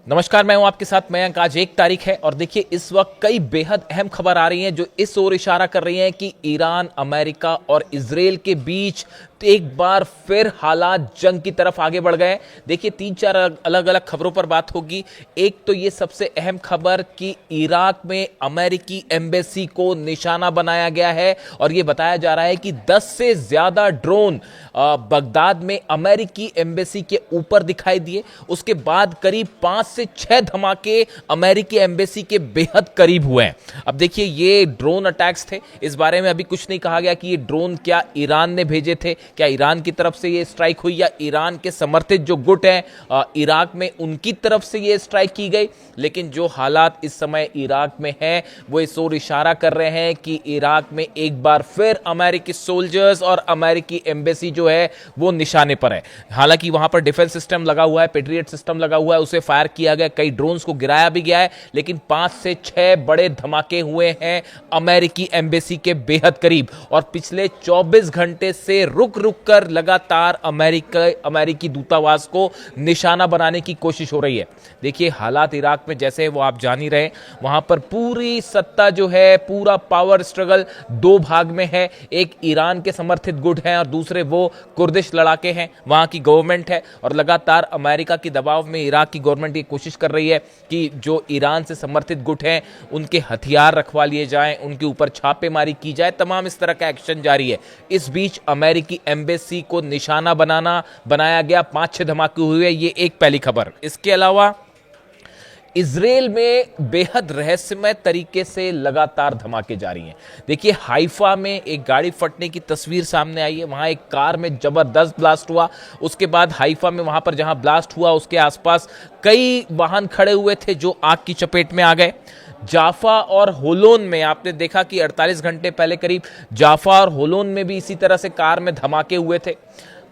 नमस्कार, मैं हूं आपके साथ मयंक। आज 1 तारीख है और देखिए इस वक्त कई बेहद अहम खबर आ रही हैं जो इस ओर इशारा कर रही हैं कि ईरान, अमेरिका और इजराइल के बीच एक बार फिर हालात जंग की तरफ आगे बढ़ गए। देखिए 3-4 अलग अलग खबरों पर बात होगी। एक तो ये सबसे अहम खबर कि इराक में अमेरिकी एम्बेसी को निशाना बनाया गया है और ये बताया जा रहा है कि 10 से ज्यादा ड्रोन बगदाद में अमेरिकी एम्बेसी के ऊपर दिखाई दिए। उसके बाद करीब 5 से 6 धमाके अमेरिकी एम्बेसी के बेहद करीब हुए हैं। अब देखिए ये ड्रोन अटैक्स थे, इस बारे में अभी कुछ नहीं कहा गया कि ये ड्रोन क्या ईरान ने भेजे थे, क्या ईरान की तरफ से ये स्ट्राइक हुई या ईरान के समर्थित जो गुट हैं इराक में उनकी तरफ से ये स्ट्राइक की गई। लेकिन जो हालात इस समय इराक में हैं वो इस ओर इशारा कर रहे हैं कि इराक में एक बार फिर अमेरिकी सोल्जर्स और अमेरिकी एम्बेसी जो है वो निशाने पर है। हालांकि वहां पर डिफेंस सिस्टम लगा हुआ है, पेट्रियट सिस्टम लगा हुआ है, उसे फायर किया गया, कई ड्रोन्स को गिराया भी गया है, लेकिन 5 से 6 बड़े धमाके हुए हैं अमेरिकी एम्बेसी के बेहद करीब। और पिछले 24 घंटे से रुक कर लगातार अमेरिकी दूतावास को निशाना बनाने की कोशिश हो रही है। देखिए हालात इराक में जैसे वो आप जान ही रहे, वहां पर पूरी सत्ता जो है, पूरा पावर स्ट्रगल 2 भाग में है। एक ईरान के समर्थित गुट हैं और दूसरे वो कुर्दिश लड़ाके हैं, वहां की गवर्नमेंट है। और लगातार अमेरिका के दबाव में इराक की गवर्नमेंट ये कोशिश कर रही है कि जो ईरान से समर्थित गुट हैं उनके हथियार रखवा लिए जाएं, उनके ऊपर छापेमारी की जाए, तमाम इस तरह का एक्शन जारी है। इस बीच अमेरिकी एम्बेसी को निशाना बनाया गया, 5-6 धमाके हुए, ये एक पहली खबर। इसके अलावा इजराइल में बेहद रहस्यमय तरीके से लगातार धमाके जारी हैं। देखिए हाइफा में एक गाड़ी फटने की तस्वीर सामने आई है, वहां एक कार में जबरदस्त ब्लास्ट हुआ। उसके बाद हाइफा में वहां पर जहां ब्लास्ट हुआ उसके आसपास कई वाहन खड़े हुए थे जो आग की चपेट में आ गए। जाफा और होलोन में आपने देखा कि 48 घंटे पहले करीब जाफा और होलोन में भी इसी तरह से कार में धमाके हुए थे।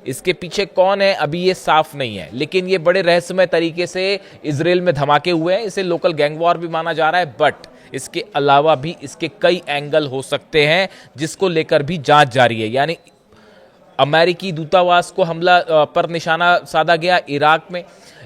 इसके पीछे कौन है अभी ये साफ नहीं है, लेकिन ये बड़े रहस्यमय तरीके से इजराइल में धमाके हुए हैं। इसे लोकल गैंग वॉर भी माना जा रहा है, बट इसके अलावा भी इसके कई एंगल हो सकते हैं जिसको लेकर भी जांच जारी है। यानी अमेरिकी दूतावास को हमला पर निशाना साधा गया इराक में,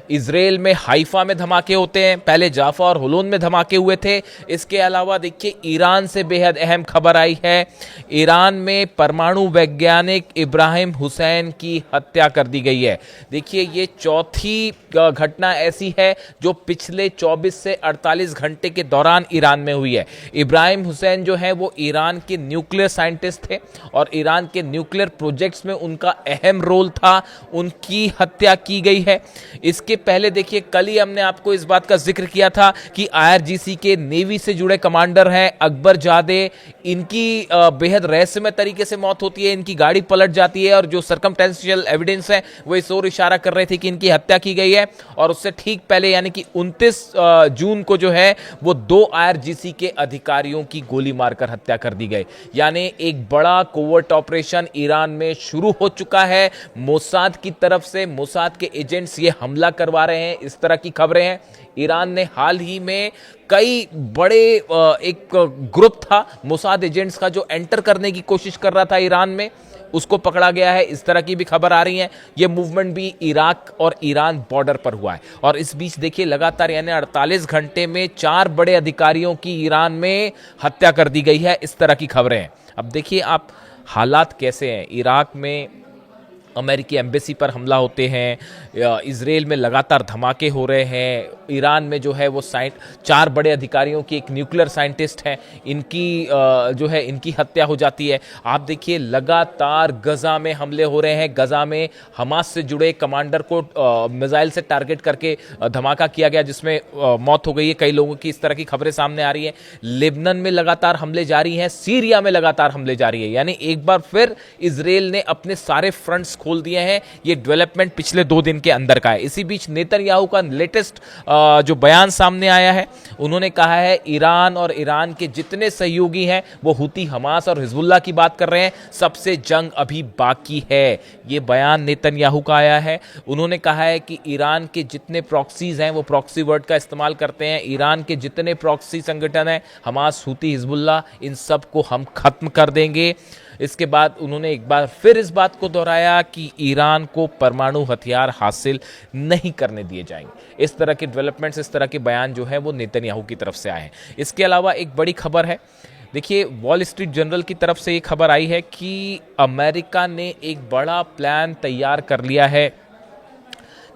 इजराइल में हाइफा में धमाके होते हैं, पहले जाफा और होलोन में धमाके हुए थे। इसके अलावा देखिए ईरान से बेहद अहम खबर आई है। ईरान में परमाणु वैज्ञानिक इब्राहिम हुसैन की हत्या कर दी गई है। देखिए ये चौथी घटना ऐसी है जो पिछले 24 से 48 घंटे के दौरान ईरान में हुई है। इब्राहिम हुसैन जो है वो ईरान के न्यूक्लियर साइंटिस्ट थे और ईरान के न्यूक्लियर प्रोजेक्ट्स में उनका अहम रोल था, उनकी हत्या की गई है। इसके पहले देखिए कल ही हमने आपको इस बात का जिक्र किया था कि आईआरजीसी के नेवी से जुड़े कमांडर हैं अकबर जादे, इनकी बेहद रहस्यमय तरीके से मौत होती है, इनकी गाड़ी पलट जाती है और जो सर्कमटेंशियल एविडेंस है वो इस ओर इशारा कर रहे थे कि इनकी हत्या की गई है। और उससे ठीक पहले यानी कि 29 जून को जो है वो 2 आईआरजीसी के अधिकारियों की गोली मारकर हत्या कर दी गई। यानी एक बड़ा कोवर्ट ऑपरेशन ईरान में शुरू हो चुका है। मोसाद की तरफ से मोसाद के एजेंट्स ये हमला करवा रहे हैं, इस तरह की खबरें हैं। ईरान ने हाल ही में कई बड़े एक ग्रुप था मोसाद एजेंट्स का जो एंटर करने की कोशिश कर रहा था ईरान में, उसको पकड़ा गया है, इस तरह की भी खबर आ रही है। ये मूवमेंट भी इराक और ईरान बॉर्डर पर हुआ है। और इस बीच देखिए लगातार यानी 48 घंटे में 4 बड़े अधिकारियों की ईरान में हत्या कर दी गई है, इस तरह की खबरें हैं। अब देखिए आप हालात कैसे हैं। इराक में अमेरिकी एम्बेसी पर हमला होते हैं, इजराइल में लगातार धमाके हो रहे हैं, ईरान में जो है वो 4 बड़े अधिकारियों की, एक न्यूक्लियर साइंटिस्ट हैं, इनकी जो है इनकी हत्या हो जाती है। आप देखिए लगातार गजा में हमले हो रहे हैं। गजा में हमास से जुड़े कमांडर को मिसाइल से टारगेट करके धमाका किया गया जिसमें मौत हो गई है कई लोगों की, इस तरह की खबरें सामने आ रही हैं। लेबनान में लगातार हमले जारी हैं, सीरिया में लगातार हमले जारी है। यानी एक बार फिर इजराइल ने अपने सारे फ्रंट्स खोल दिए हैं। ये डेवलपमेंट पिछले 2 दिन के अंदर का है। इसी बीच नेतन्याहू का लेटेस्ट जो बयान सामने आया है, उन्होंने कहा है ईरान और ईरान के जितने सहयोगी हैं वो हुती, हमास और हिजबुल्लाह की बात कर रहे हैं, सबसे जंग अभी बाकी है। ये बयान नेतन्याहू का आया है। उन्होंने कहा है कि ईरान के जितने प्रॉक्सीज हैं, वो प्रॉक्सी वर्ड का इस्तेमाल करते हैं, ईरान के जितने प्रॉक्सी संगठन हैं, हमास, हुती, हिजबुल्लाह, इन सब को हम खत्म कर देंगे। इसके बाद उन्होंने एक बार फिर इस बात को दोहराया कि ईरान को परमाणु हथियार हासिल नहीं करने दिए जाएंगे। इस तरह के डेवलपमेंट्स, इस तरह के बयान जो है वो नेतन्याहू की तरफ से आए हैं। इसके अलावा एक बड़ी खबर है, देखिए वॉल स्ट्रीट जर्नल की तरफ से ये खबर आई है कि अमेरिका ने एक बड़ा प्लान तैयार कर लिया है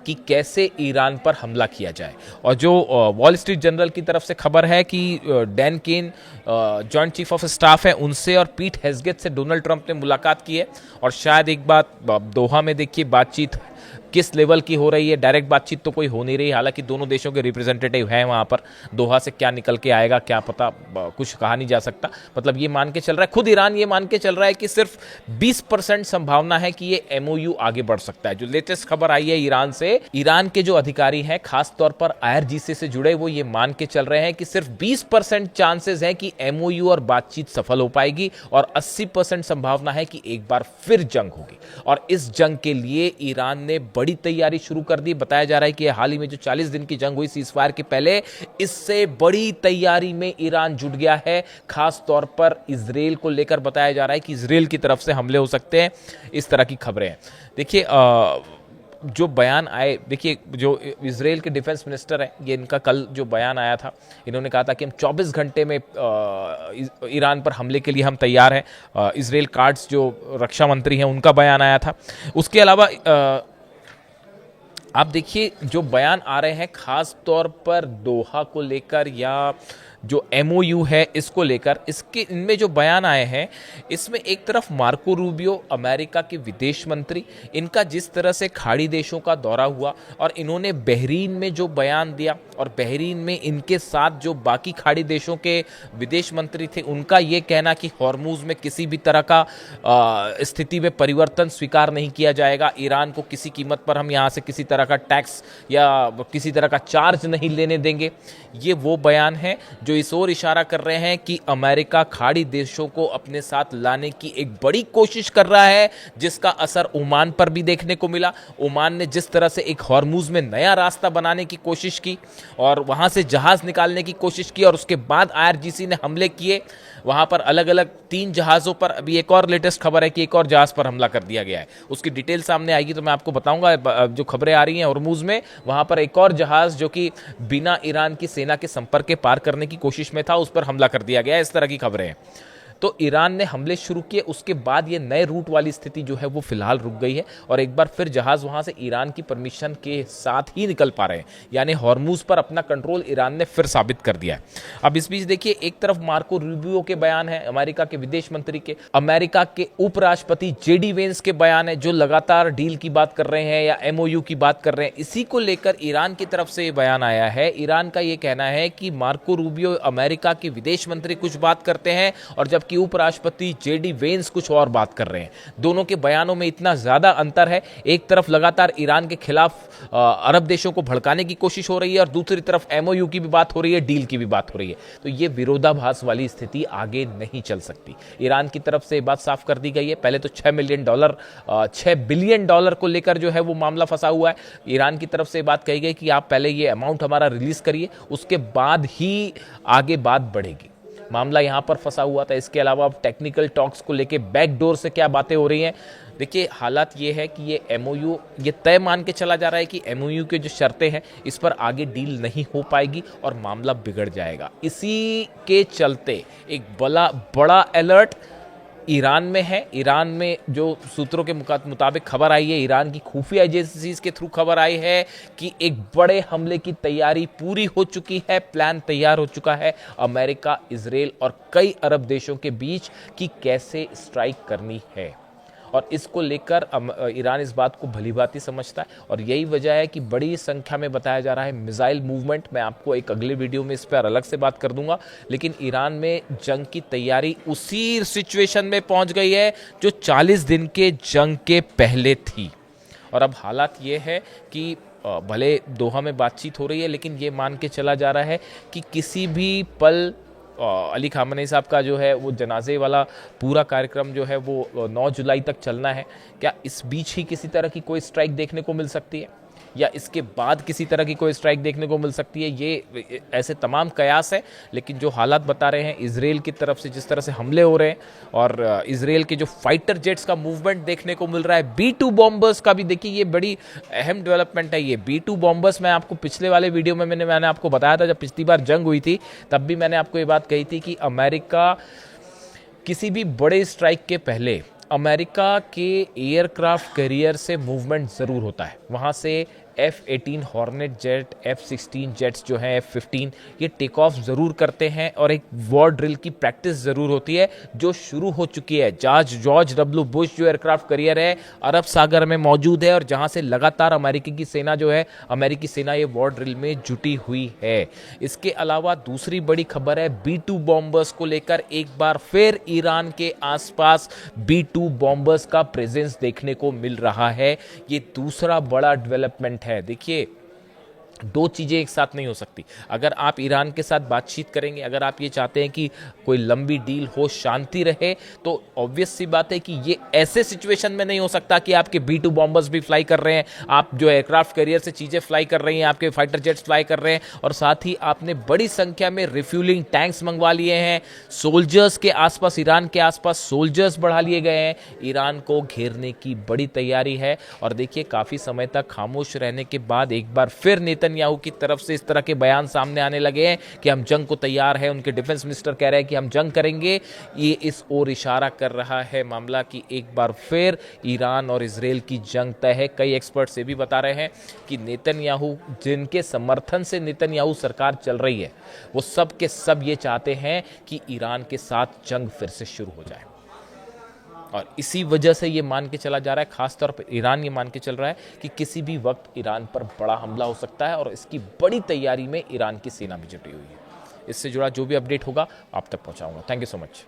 कि कैसे ईरान पर हमला किया जाए। और जो वॉल स्ट्रीट जर्नल की तरफ से खबर है कि Dan Caine joint chief of staff है, उनसे और पीट हेग्सेथ से डोनाल्ड ट्रंप ने मुलाकात की है। और शायद एक बात दोहा में देखिए बातचीत किस लेवल की हो रही है, डायरेक्ट बातचीत तो कोई हो नहीं रही, हालांकि दोनों देशों के रिप्रेजेंटेटिव हैं वहां पर। दोहा से क्या निकल के आएगा क्या पता, कुछ कहा नहीं जा सकता। मतलब ये मान के चल रहा है, खुद ईरान ये मान के चल रहा है कि सिर्फ 20% संभावना है कि ये एमओयू आगे बढ़ सकता है। जो लेटेस्ट खबर आई है ईरान से, ईरान के जो अधिकारी हैं खास तौर पर आईआरजीसी से जुड़े, वो ये मान के चल रहे हैं कि सिर्फ 20% चांसेस है कि एमओयू और बातचीत सफल हो पाएगी और 80% संभावना है कि एक बार फिर जंग होगी। और इस जंग के लिए ईरान ने बड़ी तैयारी शुरू कर दी। बताया जा रहा है कि हाल ही में जो 40 दिन की जंग हुई सीजफायर के पहले, इससे बड़ी तैयारी में ईरान जुट गया है। खास तौर पर इजराइल को लेकर बताया जा रहा है कि इजराइल की तरफ से हमले हो सकते हैं। इस तरह की खबरें हैं। देखिए जो बयान आए, देखिए जो इजराइल के डिफेंस मिनिस्टर हैं, ये इनका कल जो बयान आया था, इन्होंने कहा था कि हम 24 घंटे में ईरान पर हमले के लिए हम तैयार हैं। इजराइल कार्ड्स जो रक्षा मंत्री हैं उनका बयान आया था। उसके अलावा आप देखिए जो बयान आ रहे हैं खास तौर पर दोहा को लेकर या जो एमओयू है इसको लेकर, इसके इनमें जो बयान आए हैं, इसमें एक तरफ मार्को रूबियो अमेरिका के विदेश मंत्री, इनका जिस तरह से खाड़ी देशों का दौरा हुआ और इन्होंने बहरीन में जो बयान दिया, और बहरीन में इनके साथ जो बाकी खाड़ी देशों के विदेश मंत्री थे, उनका ये कहना कि हॉर्मूज में किसी भी तरह का स्थिति में परिवर्तन स्वीकार नहीं किया जाएगा, ईरान को किसी कीमत पर हम यहाँ से किसी तरह का टैक्स या किसी तरह का चार्ज नहीं लेने देंगे। ये वो बयान है जो इस ओर इशारा कर रहे हैं कि अमेरिका खाड़ी देशों को अपने साथ लाने की एक बड़ी कोशिश कर रहा है, जिसका असर ओमान पर भी देखने को मिला। ओमान ने जिस तरह से एक हॉर्मूज में नया रास्ता बनाने की कोशिश की और वहां से जहाज निकालने की कोशिश की, और उसके बाद आईआरजीसी ने हमले किए वहां पर अलग अलग 3 जहाज़ों पर। अभी एक और लेटेस्ट खबर है कि एक और जहाज़ पर हमला कर दिया गया है, उसकी डिटेल सामने आएगी तो मैं आपको बताऊंगा। जो खबरें आ रही हैं हॉर्मूज में, वहां पर एक और जहाज़ जो कि बिना ईरान की सेना के संपर्क के पार करने की कोशिश में था, उस पर हमला कर दिया गया है। इस तरह की खबरें हैं। तो ईरान ने हमले शुरू किए, उसके बाद ये नए रूट वाली स्थिति जो है वो फिलहाल रुक गई है और एक बार फिर जहाज वहां से ईरान की परमिशन के साथ ही निकल पा रहे हैं, यानी हॉर्मूज पर अपना कंट्रोल ईरान ने फिर साबित कर दिया है। अब इस बीच देखिए एक तरफ मार्को रूबियो के बयान है, अमेरिका के विदेश मंत्री के, अमेरिका के उपराष्ट्रपति जेडी वेंस के बयान है जो लगातार डील की बात कर रहे हैं या एमओयू की बात कर रहे हैं। इसी को लेकर ईरान की तरफ से ये बयान आया है। ईरान का ये कहना है कि मार्को रूबियो अमेरिका के विदेश मंत्री कुछ बात करते हैं और जबकि उपराष्ट्रपति जेडी वेंस कुछ और बात कर रहे हैं। दोनों के बयानों में इतना ज्यादा अंतर है, एक तरफ लगातार ईरान के खिलाफ अरब देशों को भड़काने की कोशिश हो रही है और दूसरी तरफ एमओयू की भी बात हो रही है, डील की भी बात हो रही है। तो ये विरोधाभास वाली स्थिति आगे नहीं चल सकती। ईरान की तरफ से बात साफ कर दी गई है। पहले तो $6 बिलियन को लेकर जो है वो मामला फंसा हुआ है। ईरान की तरफ से बात कही गई कि आप पहले ये अमाउंट हमारा रिलीज करिए, उसके बाद ही आगे बात बढ़ेगी। मामला यहां पर फंसा हुआ था। इसके अलावा अब टेक्निकल टॉक्स को लेके बैकडोर से क्या बातें हो रही हैं, देखिए हालात ये है कि ये एमओयू ये तय मान के चला जा रहा है कि एमओयू के जो शर्तें हैं इस पर आगे डील नहीं हो पाएगी और मामला बिगड़ जाएगा। इसी के चलते एक बड़ा अलर्ट ईरान में है। ईरान में जो सूत्रों के मुताबिक खबर आई है, ईरान की खुफिया एजेंसीज के थ्रू खबर आई है कि एक बड़े हमले की तैयारी पूरी हो चुकी है, प्लान तैयार हो चुका है अमेरिका, इजराइल और कई अरब देशों के बीच कि कैसे स्ट्राइक करनी है। और इसको लेकर ईरान इस बात को भलीभांति समझता है और यही वजह है कि बड़ी संख्या में बताया जा रहा है मिसाइल मूवमेंट। मैं आपको एक अगले वीडियो में इस पर अलग से बात कर दूंगा, लेकिन ईरान में जंग की तैयारी उसी सिचुएशन में पहुंच गई है जो 40 दिन के जंग के पहले थी। और अब हालात ये है कि भले दोहा में बातचीत हो रही है, लेकिन ये मान के चला जा रहा है कि किसी भी पल अली खामनेई साहब का जो है वो जनाजे वाला पूरा कार्यक्रम जो है वो 9 जुलाई तक चलना है। क्या इस बीच ही किसी तरह की कोई स्ट्राइक देखने को मिल सकती है? या इसके बाद किसी तरह की कोई स्ट्राइक देखने को मिल सकती है, ये ऐसे तमाम कयास है। लेकिन जो हालात बता रहे हैं इजराइल की तरफ से, जिस तरह से हमले हो रहे हैं और इजराइल के जो फाइटर जेट्स का मूवमेंट देखने को मिल रहा है, B2 बॉम्बर्स का भी देखिए, ये बड़ी अहम डेवलपमेंट है। ये B2 बॉम्बर्स मैं आपको पिछले वाले वीडियो में मैंने आपको बताया था, जब पिछली बार जंग हुई थी तब भी मैंने आपको ये बात कही थी कि अमेरिका किसी भी बड़े स्ट्राइक के पहले अमेरिका के एयरक्राफ्ट कैरियर से मूवमेंट ज़रूर होता है। वहाँ से F-18 hornet jet, F-16 jets जो हैं, F-15, ये टेक ऑफ ज़रूर करते हैं और एक वॉर ड्रिल की प्रैक्टिस ज़रूर होती है जो शुरू हो चुकी है। जॉर्ज W बुश जो एयरक्राफ्ट कैरियर है अरब सागर में मौजूद है और जहाँ से लगातार अमेरिकी सेना ये वॉर ड्रिल में जुटी हुई है। इसके अलावा दूसरी बड़ी खबर है B2 बॉम्बर्स को लेकर, एक बार फिर ईरान के आसपास B2 बॉम्बर्स का प्रेजेंस देखने को मिल रहा है। ये दूसरा बड़ा डेवलपमेंट है। देखिए, दो चीजें एक साथ नहीं हो सकती। अगर आप ईरान के साथ बातचीत करेंगे, अगर आप ये चाहते हैं कि कोई लंबी डील हो, शांति रहे, तो ऑब्वियस सी बात है कि ये ऐसे सिचुएशन में नहीं हो सकता कि आपके B2 बॉम्बर्स भी फ्लाई कर रहे हैं, आप जो एयरक्राफ्ट कैरियर से चीजें फ्लाई कर रही हैं, आपके फाइटर जेट्स फ्लाई कर रहे हैं और साथ ही आपने बड़ी संख्या में रिफ्यूलिंग टैंक्स मंगवा लिए हैं। सोल्जर्स के आसपास, ईरान के आसपास सोल्जर्स बढ़ा लिए गए हैं। ईरान को घेरने की बड़ी तैयारी है। और देखिए, काफी समय तक खामोश रहने के बाद एक बार फिर नेतन्याहू की तरफ से इस तरह के बयान सामने आने लगे हैं कि हम जंग को तैयार हैं। उनके डिफेंस मिनिस्टर कह रहे हैं कि हम जंग करेंगे। ये इस ओर इशारा कर रहा है मामला कि एक बार फिर ईरान और इजराइल की जंग तय है। कई एक्सपर्ट्स ये भी बता रहे हैं कि नेतन्याहू, जिनके समर्थन से नेतन्याहू सरकार चल रही है, वो सब के सब ये चाहते हैं कि ईरान के साथ जंग फिर से शुरू हो जाए। और इसी वजह से ये मान के चला जा रहा है, खासतौर पर ईरान ये मान के चल रहा है कि किसी भी वक्त ईरान पर बड़ा हमला हो सकता है और इसकी बड़ी तैयारी में ईरान की सेना भी जुटी हुई है। इससे जुड़ा जो भी अपडेट होगा आप तक पहुंचाऊंगा। Thank you so much.